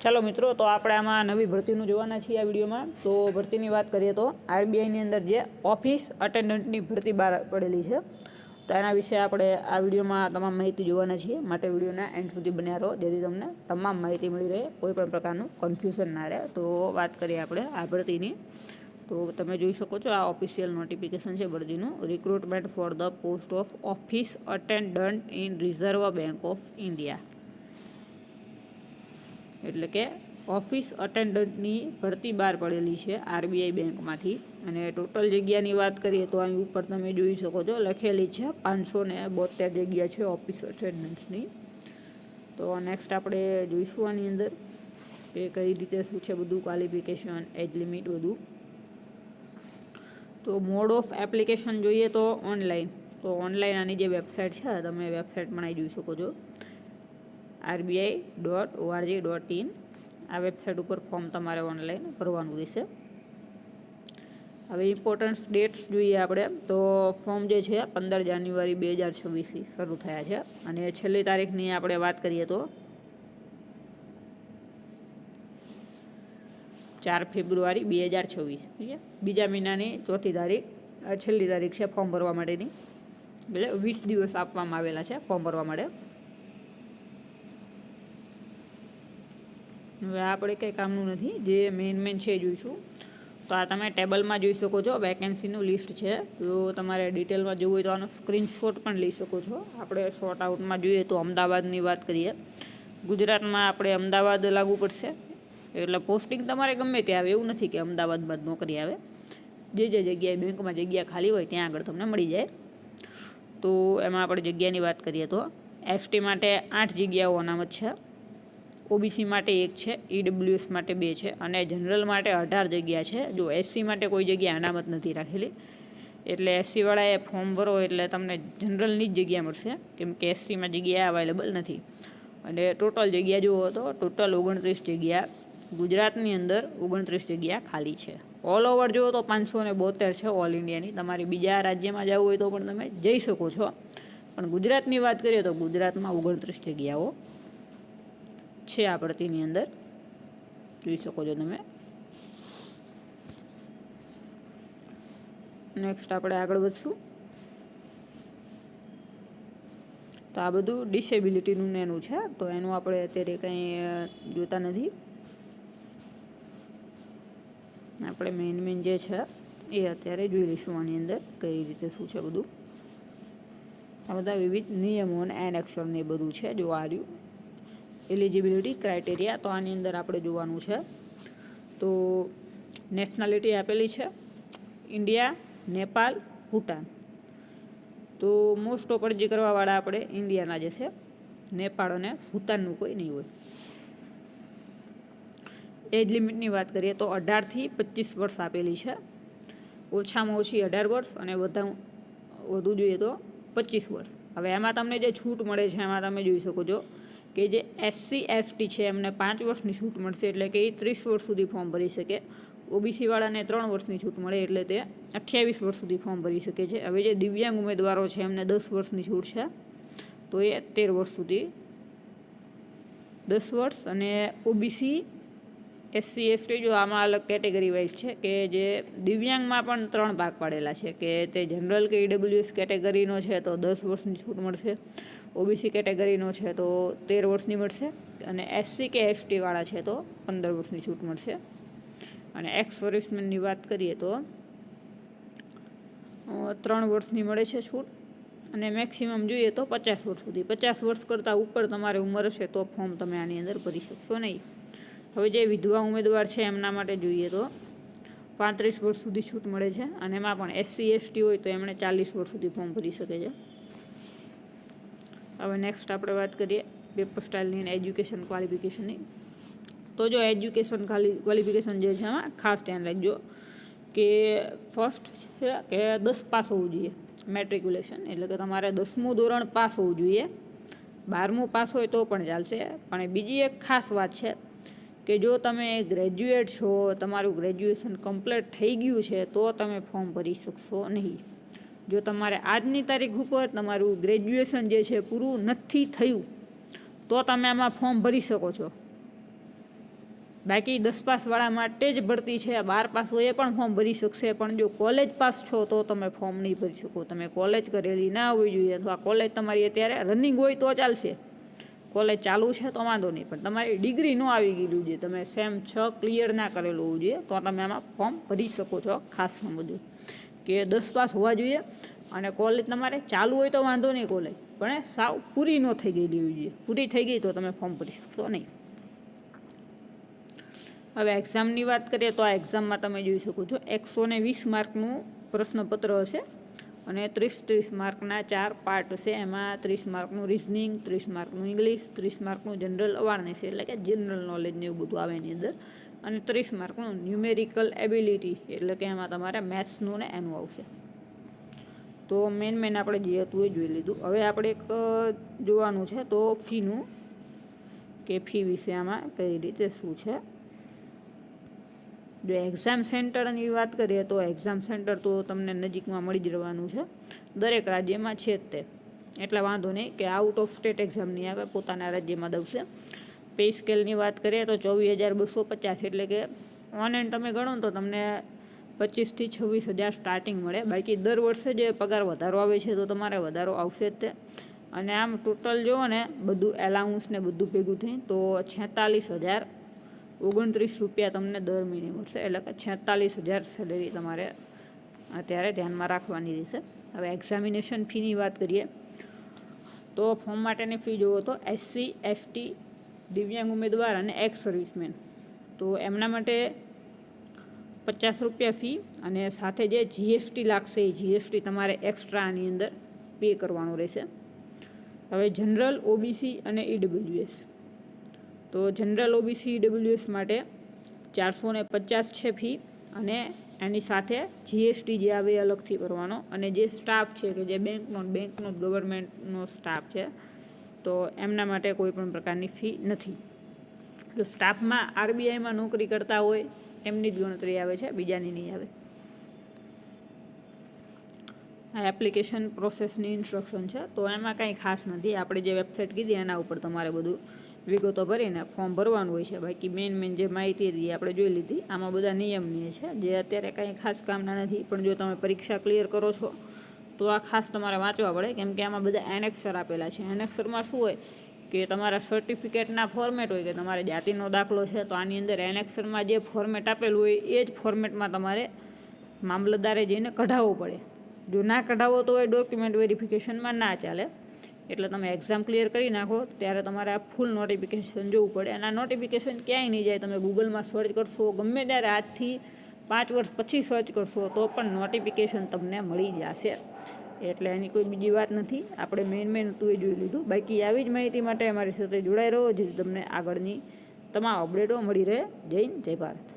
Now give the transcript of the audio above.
ચાલો મિત્રો, તો આપણે આમાં નવી ભરતીનું જોવાના છીએ આ વિડીયોમાં. તો ભરતીની વાત કરીએ તો આરબીઆઈની અંદર જે ઓફિસ અટેન્ડન્ટની ભરતી બહાર પડેલી છે, તો એના વિશે આપણે આ વિડીયોમાં તમામ માહિતી જોવાના છીએ. માટે વિડીયોના એન્ડ સુધી બન્યા રહો, જેથી તમને તમામ માહિતી મળી રહે, કોઈ પણ પ્રકારનું કન્ફ્યુઝન ના રહે. તો વાત કરીએ આપણે આ ભરતીની. તો તમે જોઈ શકો છો, આ ઓફિશિયલ નોટિફિકેશન છે ભરતીનું. Recruitment for the post of office attendant in Reserve Bank of India, એટલે કે ઓફિસ અટેન્ડન્ટની ભરતી બહાર પડેલી છે આરબીઆઈ બેંકમાંથી. અને ટોટલ જગ્યાની વાત કરીએ તો અહીં ઉપર તમે જોઈ શકો છો લખેલી છે 572 જગ્યા છે ઓફિસ અટેન્ડન્ટની. તો નેક્સ્ટ આપણે જોઈશું આની અંદર કે કઈ રીતે શું છે બધું, ક્વોલિફિકેશન, એજ લિમિટ બધું. તો મોડ ઓફ એપ્લિકેશન જોઈએ તો ઓનલાઈન. તો ઓનલાઈન આની જે વેબસાઇટ છે, તમે વેબસાઇટ પણ અહીં જોઈ શકો છો, RBI.org.in. આ વેબસાઇટ ઉપર ફોર્મ તમારે ઓનલાઈન ભરવાનું રહેશે. હવે ઇમ્પોર્ટન્ટ ડેટ્સ જોઈએ આપણે તો ફોર્મ જે છે 15 જાન્યુઆરી 2026 શરૂ થયા છે. અને છેલ્લી તારીખની આપણે વાત કરીએ તો 4 ફેબ્રુઆરી 2026. બીજા મહિનાની 4મી તારીખ છેલ્લી તારીખ છે ફોર્મ ભરવા માટેની. એટલે 20 દિવસ આપવામાં આવેલા છે ફોર્મ ભરવા માટે. હવે આપણે કંઈ કામનું નથી, જે મેઇન છે જોઈશું. તો આ તમે ટેબલમાં જોઈ શકો છો, વેકેન્સીનું લિસ્ટ છે. જો તમારે ડિટેલમાં જોવું હોય તો આનો સ્ક્રીનશોટ પણ લઈ શકો છો. આપણે શોર્ટ આઉટમાં જોઈએ તો અમદાવાદની વાત કરીએ. ગુજરાતમાં આપણે અમદાવાદ લાગુ પડશે, એટલે પોસ્ટિંગ તમારે ગમે ત્યાં આવે, એવું નથી કે અમદાવાદમાં જ નોકરી આવે. જે જગ્યાએ બેંકમાં જગ્યા ખાલી હોય ત્યાં આગળ તમને મળી જાય. તો એમાં આપણે જગ્યાની વાત કરીએ તો એસટી માટે 8 જગ્યાઓ અનામત છે, ઓબીસી માટે 1 છે, ઈડબ્લ્યુએસ માટે 2 છે, અને જનરલ માટે 18 જગ્યા છે. જો એસસી માટે કોઈ જગ્યા અનામત નથી રાખેલી, એટલે એસસીવાળાએ ફોર્મ ભરો એટલે તમને જનરલની જ જગ્યા મળશે, કેમ કે એસસીમાં જગ્યા અવેલેબલ નથી. અને ટોટલ જગ્યા જુઓ તો ટોટલ 29 જગ્યા ગુજરાતની અંદર 29 જગ્યા ખાલી છે. ઓલ ઓવર જુઓ તો 572 છે ઓલ ઇન્ડિયાની. તમારે બીજા રાજ્યમાં જવું હોય તો પણ તમે જઈ શકો છો, પણ ગુજરાતની વાત કરીએ તો ગુજરાતમાં 29 જગ્યાઓ છે આ ભરતીની અંદર, જોઈ શકો છો તમે. નેક્સ્ટ આપણે આગળ વધશું. તો આ બધું ડિસેબિલિટીનું એનું છે, તો એનું આપણે અત્યારે કંઈ જોતા નથી. આપણે મેઇન જે છે એ અત્યારે જોઈ લઈશું આની અંદર કઈ રીતે શું છે બધું. આ બધા વિવિધ નિયમો અને એનેક્શન ને બધું છે. જો આ રહ્યું એલિજિબિલિટી ક્રાઇટેરિયા, તો આની અંદર આપણે જોવાનું છે. તો નેશનાલિટી આપેલી છે ઇન્ડિયા, નેપાળ, ભૂટાન. તો મોસ્ટ ઓફ અરજી કરવાવાળા આપણે ઇન્ડિયાના જે છે, નેપાળ અને ભૂટાનનું કોઈ નહીં હોય. એજ લિમિટની વાત કરીએ તો 18 થી 25 વર્ષ આપેલી છે. ઓછામાં ઓછી 18 વર્ષ અને વધુ જોઈએ તો 25 વર્ષ. હવે એમાં તમને જે છૂટ મળે છે એમાં તમે જોઈ શકો છો કે જે એસસી એસટી છે એમને 5 વર્ષની છૂટ મળશે, એટલે કે એ 30 વર્ષ સુધી ફોર્મ ભરી શકે. ઓબીસીવાળાને 3 વર્ષની છૂટ મળે, એટલે તે 28 વર્ષ સુધી ફોર્મ ભરી શકે છે. હવે જે દિવ્યાંગ ઉમેદવારો છે એમને 10 વર્ષની છૂટ છે, તો એ 13 વર્ષ સુધી 10 વર્ષ. અને ઓબીસી, એસસી એસટી જો આમાં અલગ કેટેગરી વાઇઝ છે, કે જે દિવ્યાંગમાં પણ 3 ભાગ પાડેલા છે, કે તે જનરલ કે ઈડબ્લ્યુએસ કેટેગરીનો છે તો 10 વર્ષની છૂટ મળશે, ઓબીસી કેટેગરીનો છે તો 13 વર્ષની મળશે, અને એસસી કે એસટીવાળા છે તો 15 વર્ષની છૂટ મળશે. અને એક્સ સર્વિસમેનની વાત કરીએ તો 3 વર્ષની મળે છે છૂટ, અને મેક્સિમમ જોઈએ તો 50 વર્ષ સુધી. 50 વર્ષ કરતાં ઉપર તમારી ઉંમર હશે તો ફોર્મ તમે આની અંદર ભરી શકશો નહીં. હવે જે વિધવા ઉમેદવાર છે એમના માટે જોઈએ તો 35 વર્ષ સુધી છૂટ મળે છે, અને એમાં પણ એસસી એસટી હોય તો એમણે 40 વર્ષ સુધી ફોર્મ ભરી શકે છે. હવે નેક્સ્ટ આપણે વાત કરીએ પેપર સ્ટાઇલની અને એજ્યુકેશન ક્વોલિફિકેશનની. તો જો એજ્યુકેશન ક્વોલિફિકેશન જે છે એમાં ખાસ ધ્યાન રાખજો કે ફર્સ્ટ છે કે 10 પાસ હોવું જોઈએ, મેટ્રિક્યુલેશન, એટલે કે તમારે 10મું ધોરણ પાસ હોવું જોઈએ. 12મું પાસ હોય તો પણ ચાલશે. પણ બીજી એક ખાસ વાત છે કે જો તમે ગ્રેજ્યુએટ છો, તમારું ગ્રેજ્યુએશન કમ્પ્લીટ થઈ ગયું છે તો તમે ફોર્મ ભરી શકશો નહીં. જો તમારે આજની તારીખ ઉપર તમારું ગ્રેજ્યુએશન જે છે પૂરું નથી થયું તો તમે આમાં ફોર્મ ભરી શકો છો. બાકી 10 પાસવાળા માટે જ ભરતી છે. 12 પાસ હોય એ પણ ફોર્મ ભરી શકશે, પણ જો કોલેજ પાસ છો તો તમે ફોર્મ નહીં ભરી શકો. તમે કોલેજ કરેલી ના હોવી જોઈએ, અથવા કોલેજ તમારી અત્યારે રનિંગ હોય તો ચાલશે. કોલેજ ચાલુ છે તો વાંધો નહીં, પણ તમારી ડિગ્રી ન આવી ગયેલું જોઈએ, તમે સેમ 6 ક્લિયર ના કરેલું હોવું જોઈએ, તો તમે આમાં ફોર્મ ભરી શકો છો. ખાસ સમજવું કે 10 પાસ હોવા જોઈએ, અને કોલેજ તમારે ચાલુ હોય તો વાંધો નહીં, કોલેજ પણ સાવ પૂરી ન થઈ ગયેલી હોવી જોઈએ. પૂરી થઈ ગઈ તો તમે ફોર્મ ભરી શકશો નહીં. હવે એક્ઝામની વાત કરીએ તો આ એક્ઝામમાં તમે જોઈ શકો છો 120 માર્કનું પ્રશ્નપત્ર હશે, અને 30 માર્કના 4 પાર્ટ હશે. એમાં 30 માર્કનું રિઝનિંગ, 30 માર્કનું ઇંગ્લિશ, 30 માર્કનું જનરલ અવેરનેસ એટલે કે જનરલ નોલેજ ને એવું બધું આવે એની અંદર, અને 30 માર્કનું ન્યુમેરિકલ એબિલિટી એટલે કે એમાં તમારે મેથ્સનું ને એનું આવશે. તો મેન આપણે જે હતું એ જોઈ લીધું. હવે આપણે એક જોવાનું છે તો ફીનું, કે ફી વિશે આમાં કઈ રીતે શું છે. જો એક્ઝામ સેન્ટરની વાત કરીએ તો એક્ઝામ સેન્ટર તો તમને નજીકમાં મળી જ રહેવાનું છે, દરેક રાજ્યમાં છે જ તે, એટલે વાંધો નહીં કે આઉટ ઓફ સ્ટેટ એક્ઝામ નહીં આવે, પોતાના રાજ્યમાં દવશે. પે સ્કેલની વાત કરીએ તો 24,250 એટલે કે ઓન એન્ડ તમે ગણો તો તમને 25,000 થી 26,000 સ્ટાર્ટિંગ મળે. બાકી દર વર્ષે જે પગાર વધારો આવે છે તો તમારે વધારો આવશે જ તે. અને આમ ટોટલ જુઓ ને બધું એલાઉન્સ ને બધું ભેગું થઈ તો 46,029 રૂપિયા તમને દર મહિને મળશે, એટલે કે 46,000 સેલેરી તમારે અત્યારે ધ્યાનમાં રાખવાની રહેશે. હવે એક્ઝામિનેશન ફીની વાત કરીએ તો ફોર્મ માટેની ફી જુઓ તો SC, ST, દિવ્યાંગ ઉમેદવાર અને એક્સ સર્વિસમેન, તો એમના માટે 50 રૂપિયા ફી, અને સાથે જે GST લાગશે એ GST તમારે એક્સ્ટ્રા આની અંદર પે કરવાનું રહેશે. હવે જનરલ, OBC અને EWS, તો જનરલ, OBC, EWS માટે 450 છે ફી, અને એની સાથે GST જે આવે એ અલગથી ભરવાનો. અને જે સ્ટાફ છે કે જે બેંકનો ગવર્મેન્ટનો સ્ટાફ છે તો એમના માટે કોઈ પણ પ્રકારની ફી નથી. જો સ્ટાફમાં RBIમાં નોકરી કરતા હોય એમની જ ગણતરી આવે છે, બીજાની નહીં આવે. આ એપ્લિકેશન પ્રોસેસની ઇન્સ્ટ્રક્શન છે, તો એમાં કંઈ ખાસ નથી. આપણે જે વેબસાઇટ કીધી એના ઉપર તમારે બધું વિગતો ભરીને ફોર્મ ભરવાનું હોય છે. બાકી મેન જે માહિતી હતી આપણે જોઈ લીધી. આમાં બધા નિયમનીય છે જે અત્યારે કંઈ ખાસ કામના નથી, પણ જો તમે પરીક્ષા ક્લિયર કરો છો તો આ ખાસ તમારે વાંચવા પડે, કેમ કે આમાં બધા એનેક્સર આપેલા છે. એનેક્સરમાં શું હોય કે તમારા સર્ટિફિકેટના ફોર્મેટ હોય, કે તમારે જાતિનો દાખલો છે તો આની અંદર એનેક્સરમાં જે ફોર્મેટ આપેલું હોય એ જ ફોર્મેટમાં તમારે મામલતદારે જઈને કઢાવવો પડે. જો ના કઢાવો તો એ ડોક્યુમેન્ટ વેરિફિકેશનમાં ના ચાલે. એટલે તમે એક્ઝામ ક્લિયર કરી નાખો ત્યારે તમારે આ ફૂલ નોટિફિકેશન જોવું પડે. અને આ નોટિફિકેશન ક્યાંય નહીં જાય, તમે ગૂગલમાં સર્ચ કરશો, ગમે ત્યારે આજથી 5 વર્ષ પછી સર્ચ કરશો તો પણ નોટિફિકેશન તમને મળી જશે. એટલે એની કોઈ બીજી વાત નથી. આપણે મેન હતું એ જોઈ લીધું. બાકી આવી જ માહિતી માટે અમારી સાથે જોડાઈ રહો, જેથી તમને આગળની તમામ અપડેટો મળી રહે. જય હિન્દ, જય ભારત.